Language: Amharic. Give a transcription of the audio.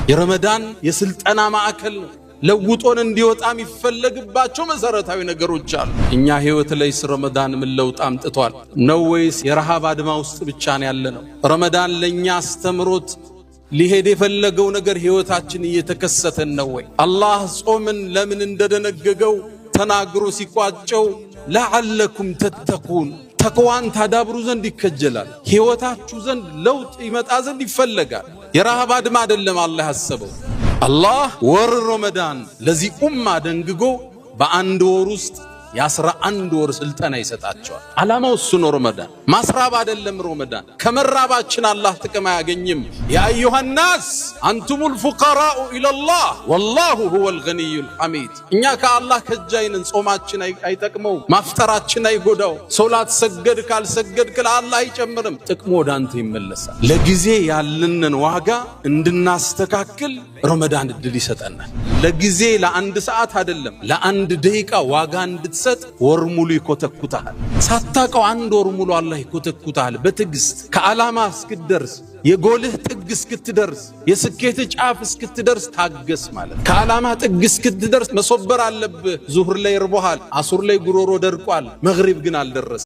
የረመዳን የስልጠና ማዕከል ነው። ለውጦን እንዲወጣም ይፈለግባቸው መሰረታዊ ነገሮች አሉ። እኛ ህይወት ላይ ረመዳን ምን ለውጥ አምጥቷል ነው ወይስ የረሃብ አድማ ውስጥ ብቻ ነው ያለነው? ረመዳን ለኛ አስተምሮት ሊሄድ የፈለገው ነገር ህይወታችን እየተከሰተን ነው ወይ? አላህ ጾምን ለምን እንደደነገገው ተናግሮ ሲቋጨው ለዓለኩም ተተቁን ተቅዋን ታዳብሩ ዘንድ ይከጀላል። ህይወታችሁ ዘንድ ለውጥ ይመጣ ዘንድ ይፈለጋል። የረሃብ አድማ አይደለም አላህ ያሰበው። አላህ ወር ረመዳን ለዚህ ኡማ ደንግጎ በአንድ ወር ውስጥ የ11 ወር ስልጠና ይሰጣቸዋል። ዓላማው እሱ ነው። ረመዳን ማስራብ አይደለም። ረመዳን ከመራባችን አላህ ጥቅም አያገኝም። ያ አዩሃ ናስ አንቱሙል ፉቀራኡ ኢለላህ ወላሁ ሁወል ገኒዩል ሐሚድ። እኛ ከአላህ ከጃይንን ጾማችን አይጠቅመው፣ ማፍጠራችን አይጎዳው። ሶላት ሰገድ ካልሰገድክ ለአላህ አይጨምርም፣ ጥቅሙ ወደ አንተ ይመለሳል። ለጊዜ ያለንን ዋጋ እንድናስተካክል ረመዳን እድል ይሰጠናል። ለጊዜ ለአንድ ሰዓት አይደለም ለአንድ ደቂቃ ዋጋ እንድትሰጥ ወር ሙሉ ይኮተኩታል። ሳታቀው አንድ ወር ሙሉ አላህ ይኮተኩታል በትዕግስት ከዓላማ እስክትደርስ፣ የጎልህ ጥግ እስክትደርስ፣ የስኬት ጫፍ እስክትደርስ ታገስ ማለት። ከዓላማ ጥግ እስክትደርስ መሶበር አለብህ። ዙህር ላይ ርቦሃል፣ አሱር ላይ ጉሮሮ ደርቋል፣ መግሪብ ግን አልደረሰ